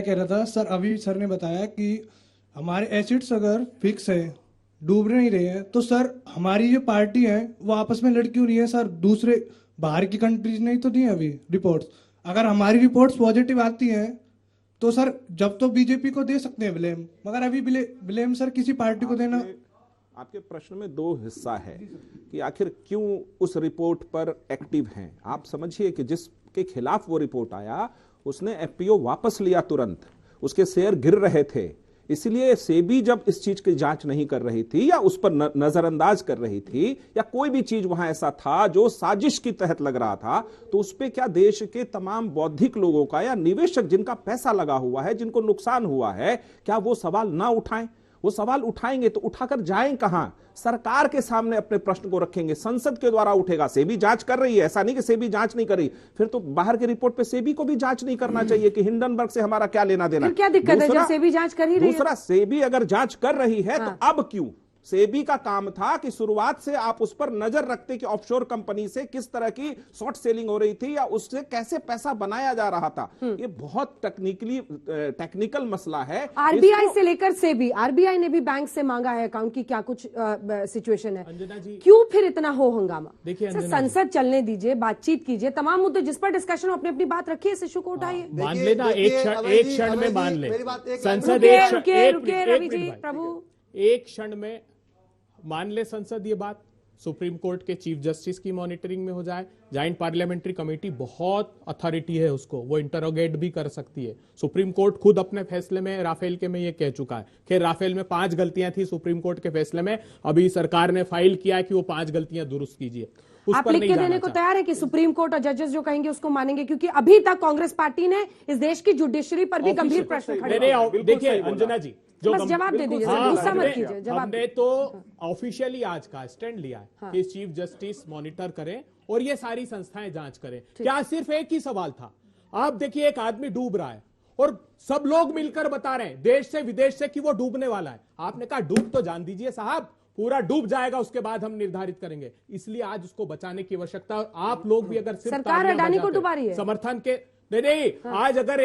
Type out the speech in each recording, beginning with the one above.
कह रहा था सर, अभी सर ने बताया कि हमारे एसिड्स अगर फिक्स है, डूब नहीं रहे हैं, तो सर हमारी जो पार्टी है वो आपस में लड़ क्यों रही है सर? दूसरे बाहर की कंट्रीज ने तो दी है अभी रिपोर्ट्स। अगर हमारी रिपोर्ट्स पॉजिटिव आती हैं तो सर जब तो बीजेपी को दे सकते हैं ब्लेम, मगर अभी ब्लेम सर किसी पार्टी को देना। आपके प्रश्न में दो हिस्सा है कि आखिर क्यों उस रिपोर्ट पर एक्टिव हैं। आप समझिए कि जिसके खिलाफ वो रिपोर्ट आया उसने एफपीओ वापस लिया तुरंत, उसके शेयर गिर रहे थे, इसलिए सेबी जब इस चीज की जांच नहीं कर रही थी या उस पर नजरअंदाज कर रही थी या कोई भी चीज वहां ऐसा था जो साजिश के तहत लग रहा था, तो उस पे क्या देश के तमाम बौद्धिक लोगों का या निवेशक जिनका पैसा लगा हुआ है, जिनको नुकसान हुआ है, क्या वो सवाल ना उठाएं? वो सवाल उठाएंगे तो उठाकर जाएं कहां? सरकार के सामने अपने प्रश्न को रखेंगे, संसद के द्वारा उठेगा। सेबी जांच कर रही है, ऐसा नहीं कि सेबी जांच नहीं कर रही, फिर तो बाहर की रिपोर्ट पे सेबी को भी जांच नहीं करना चाहिए कि हिंडनबर्ग से हमारा क्या लेना देना। क्या दिक्कत है जब सेबी जांच कर ही रही है? दूसरा, सेबी अगर जांच कर रही है तो अब क्यों? सेबी का काम था कि शुरुआत से आप उस पर नजर रखते कि ऑफशोर कंपनी से किस तरह की शॉर्ट सेलिंग हो रही थी या उससे कैसे पैसा बनाया जा रहा था। ये बहुत टेक्निकल मसला है। आरबीआई से लेकर सेबी, आरबीआई ने भी बैंक से मांगा है अकाउंट की क्या कुछ सिचुएशन है, क्यों फिर इतना हो हंगामा? देखिए संसद चलने दीजिए, बातचीत कीजिए, तमाम मुद्दे जिस पर डिस्कशन अपनी अपनी बात रखिए, इस इशू को उठाइए। मान लेना एक क्षण में मान ले संसद, रवि जी प्रभु एक क्षण में मान ले संसद ये बात, सुप्रीम कोर्ट के चीफ जस्टिस की मॉनिटरिंग में हो जाए, जॉइंट पार्लियामेंट्री कमेटी बहुत अथॉरिटी है, उसको वो इंटरोगेट भी कर सकती है। सुप्रीम कोर्ट खुद अपने फैसले में राफेल के में ये कह चुका है कि राफेल में 5 गलतियां थी सुप्रीम कोर्ट के फैसले में, अभी सरकार ने फाइल किया है कि वो 5 गलतियां दुरुस्त कीजिए। आप लिख के देने को तैयार है कि सुप्रीम कोर्ट और जजेस जो कहेंगे उसको मानेंगे? क्योंकि अभी तक कांग्रेस पार्टी ने इस देश की जुडिशरी पर भी गंभीर प्रश्न खड़े। देखिए अंजना जी, बस जवाब दे दीजिए, गुस्सा मत कीजिए, जवाब। हमने तो ऑफिशियली आज का स्टैंड लिया है कि चीफ जस्टिस मॉनिटर करें और ये सारी संस्थाएं जांच करें। क्या सिर्फ एक ही सवाल था? आप देखिए एक आदमी डूब रहा है और सब लोग मिलकर बता रहे हैं देश से विदेश से कि वो डूबने वाला है। आपने कहा डूब तो जान दीजिए साहब, पूरा डूब जाएगा, उसके बाद हम निर्धारित करेंगे। इसलिए आज उसको बचाने की आवश्यकता। और आप लोग भी अगर सिर्फ सरकार अडानी को डुबा रही है समर्थन के नहीं, आज अगर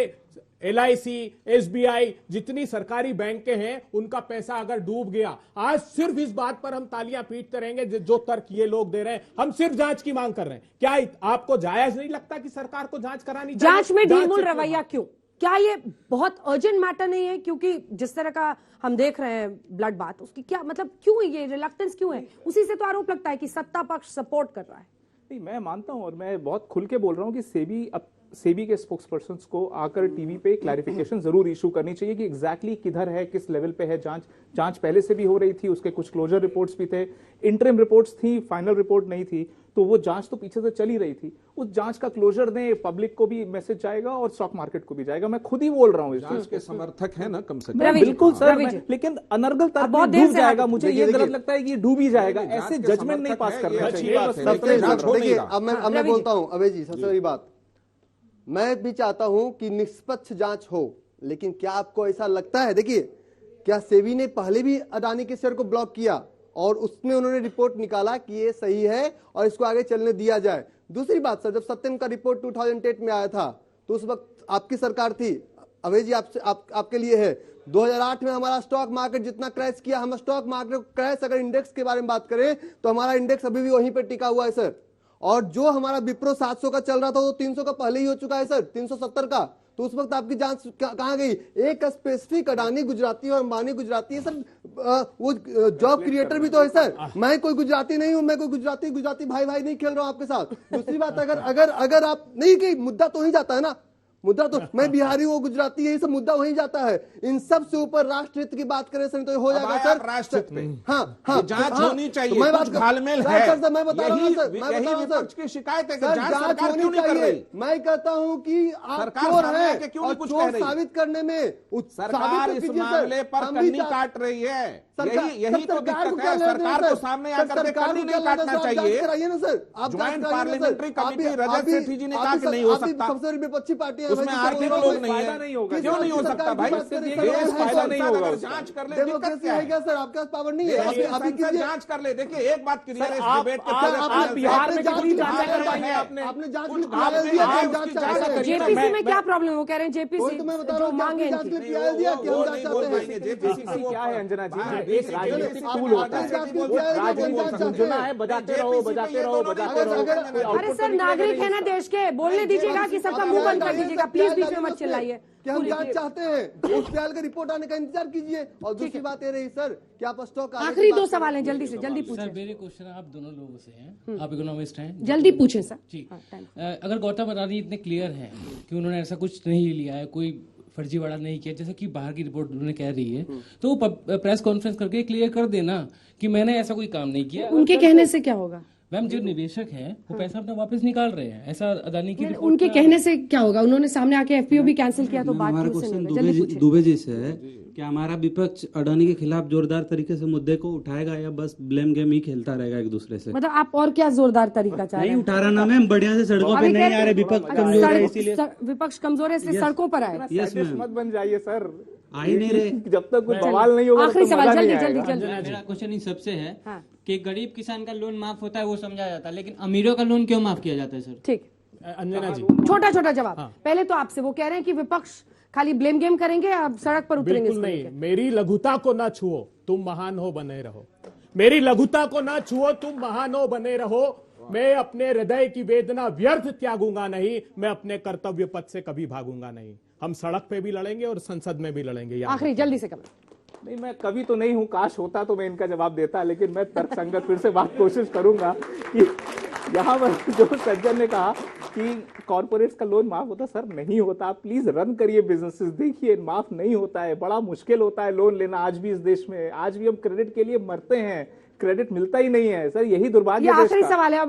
LIC, SBI जितनी सरकारी बैंकें हैं उनका पैसा अगर डूब गया, आज सिर्फ इस बात पर हम तालियां पीटते रहेंगे जो तर्क ये लोग दे रहे हैं। हम सिर्फ जांच की मांग कर रहे हैं। क्या आपको जायज नहीं लगता कि सरकार को जांच करानी चाहिए? जांच में ढीलमुल रवैया क्यों? क्या ये बहुत अर्जेंट मैटर नहीं है? क्योंकि जिस तरह का हम देख रहे हैं ब्लड बात, उसकी क्या मतलब, क्यों ये रिलक्टेंस क्यों है? उसी से तो आरोप लगता है कि सत्ता पक्ष सपोर्ट कर रहा है। नहीं, मैं मानता हूं और मैं बहुत खुल के बोल रहा हूं कि सेबी के स्पोक्सपर्सन को आकर टीवी पे क्लैरिफिकेशन जरूर इशू करनी चाहिए कि एग्जैक्टली किधर है, किस लेवल पे है जांच पहले से भी हो रही थी, उसके कुछ क्लोजर रिपोर्ट्स भी थे, इंटरिम रिपोर्ट्स थी, फाइनल रिपोर्ट नहीं थी, तो वो जांच तो पीछे से चल ही रही थी। उस जांच का क्लोजर दें, पब्लिक को भी मैसेज जाएगा और स्टॉक मार्केट को भी जाएगा। मैं खुद ही बोल रहा हूँ, जांच के समर्थक है ना, कम से कम। बिल्कुल सर, लेकिन अनर्गल तक डूब जाएगा, मुझे ये गलत लगता है कि डूब ही जाएगा, ऐसे जजमेंट नहीं पास करना चाहिए। अब मैं बोलता हूँ अभय जी, सबसे बड़ी बात, मैं भी चाहता हूं कि निष्पक्ष जांच हो, लेकिन क्या आपको ऐसा लगता है? देखिए, क्या सेबी ने पहले भी अडानी के शेयर को ब्लॉक किया और उसमें उन्होंने रिपोर्ट निकाला कि ये सही है और इसको आगे चलने दिया जाए? दूसरी बात सर, जब सत्यम का रिपोर्ट 2008 में आया था तो उस वक्त आपकी सरकार थी। अभय जी, आपके लिए है, 2008 में हमारा स्टॉक मार्केट जितना क्रैश किया, हम स्टॉक मार्केट क्रैश अगर इंडेक्स के बारे में बात करें तो हमारा इंडेक्स अभी भी वहीं पर टिका हुआ है सर। और जो हमारा विप्रो 700 का चल रहा था वो 300 का पहले ही हो चुका है सर, 370 का। तो उस वक्त आपकी जांच कहां गई? एक स्पेसिफिक अडानी गुजराती और अंबानी गुजराती है सर, वो जॉब क्रिएटर भी तो है सर। मैं कोई गुजराती नहीं हूं, मैं कोई गुजराती भाई नहीं खेल रहा हूं आपके साथ। दूसरी बात, अगर आप नहीं, कि मुद्दा तो ही जाता है ना, मुद्दा तो मैं बिहारी हूँ, गुजराती है, ये सब मुद्दा वही जाता है। इन सब से ऊपर राष्ट्र हित की बात करें सर तो हो जाएगा सर राष्ट्र हित में। हाँ, जांच होनी चाहिए, मैं बात घालमेल है, मैं बता रहा हूँ सर, विपक्ष की शिकायत है कि जांच होनी चाहिए। मैं कहता हूँ कि आप चोर हैं और चोर साबित करने में सरकार इस मामले पर कन्नी काट रही है। यही तो दिक्कत है। सरकार को सामने आकर के कली नहीं काटना चाहिए। कराइए ना सर, आप ज्वाइंट पार्लियामेंट्री कमेटी रजत सेठी जी ने कहा कि नहीं हो सकता, सबसे विपक्षी पार्टी है, उसमें आर्थिक लोग नहीं है, क्यों नहीं हो सकता भाई? फायदा नहीं होगा। जांच कर ले, डेमोक्रेसी है क्या सर? आपके पास पावर नहीं है, अभी जांच कर ले। देखिए एक बात क्लियर है इस डिबेट के आप बिहार में कितनी जांच कर पाएंगे? आपने जांच जेपीसी में क्या प्रॉब्लम है? वो कह रहे हैं जेपीसी तो मैं बता जो रहा मांगे हूँ, जांच के लिए PIL दिया, क्यों जांच चाहते हैं? जेपीसी क्या है अंजना जी? एक राजनीतिक टूल होता है, राजनीतिक है, बजाते रहो बजाते रहो बजाते रहो। अरे सर, नागरिक है ना देश के, बोलने दीजिएगा कि सबका मुंह बंद कर दीजिएगा प्लीज, बीच में मत चिल्लाइए। कि हम जांच चाहते हैं, उस PIL का रिपोर्ट आने का इंतजार कीजिए। और दूसरी बात ये रही सर, क्या आप स्टॉक आखिरी 2 सवाल हैं, जल्दी से जल्दी पूछें। सर मेरे क्वेश्चन आप दोनों लोगों से हैं, आप इकोनॉमिस्ट हैं, जल्दी पूछें सर जी। अगर गौतम अडानी इतने क्लियर हैं कि उन्होंने ऐसा कुछ नहीं लिया है, कोई फर्जीवाड़ा नहीं किया, जैसे कि बाहर की रिपोर्ट उन्होंने कह रही है, तो वो प्रेस कॉन्फ्रेंस करके क्लियर कर देना कि मैंने ऐसा कोई काम नहीं किया। उनके कहने से क्या होगा? मैम जो निवेशक हैं वो पैसा अपना वापस निकाल रहे हैं, ऐसा अडानी की रिपोर्ट उनके कहने से क्या होगा? उन्होंने सामने आके FPO भी कैंसिल किया, तो बात हमारा क्यों से क्वेश्चन नहीं? जल्दी पूछें। दुबे जी से है कि हमारा विपक्ष अडानी के खिलाफ जोरदार तरीके से मुद्दे को उठाएगा या बस ब्लेम गेम ही खेलता रहेगा एक दूसरे से? मतलब आप और क्या जोरदार तरीका चाह रहे नहीं हैं? उठा रहा ना मैम, बढ़िया से सड़कों पे नहीं आ रहे, विपक्ष कमजोर है इसीलिए। विपक्ष कमजोर है इसलिए सड़कों पर आए। यस मैम, मत बन जाइए सर, आ ही नहीं रहे। जब तक कुछ बवाल नहीं होगा आखिरी तो सवाल, मजा नहीं जल्दी आएगा। जल्दी जल्दी। मेरा क्वेश्चन इन सबसे है हाँ। कि गरीब किसान का लोन माफ होता है वो समझा जाता है, लेकिन अमीरों का लोन क्यों माफ किया जाता है सर? ठीक, अंजना जी छोटा छोटा जवाब। पहले तो आपसे, वो कह रहे हैं कि विपक्ष खाली ब्लेम गेम करेंगे, आप सड़क पर उतरेंगे। बिल्कुल नहीं, मेरी लघुता को ना छुओ, तुम महान हो बने रहो। मेरी लघुता को ना छुओ, तुम महान हो बने रहो। मैं अपने हृदय की वेदना व्यर्थ त्यागूंगा नहीं, मैं अपने कर्तव्य पथ से कभी भागूंगा नहीं। हम सड़क पे भी लड़ेंगे और संसद में भी लड़ेंगे। आखिरी जल्दी से कमेंट। नहीं, मैं कवि तो नहीं हूं, काश होता तो मैं इनका जवाब देता, लेकिन मैं तर्कसंगत फिर से बात कोशिश करूंगा कि यहाँ पर जो सज्जन ने कहा कि कॉर्पोरेट्स का लोन माफ होता, सर नहीं होता। प्लीज रन करिए बिजनेसेस, देखिए माफ नहीं होता है, बड़ा मुश्किल होता है लोन लेना। आज भी इस देश में, आज भी हम क्रेडिट के लिए मरते हैं, क्रेडिट मिलता ही नहीं है सर, यही दुर्भाग्य है देश का। आखिरी सवाल है।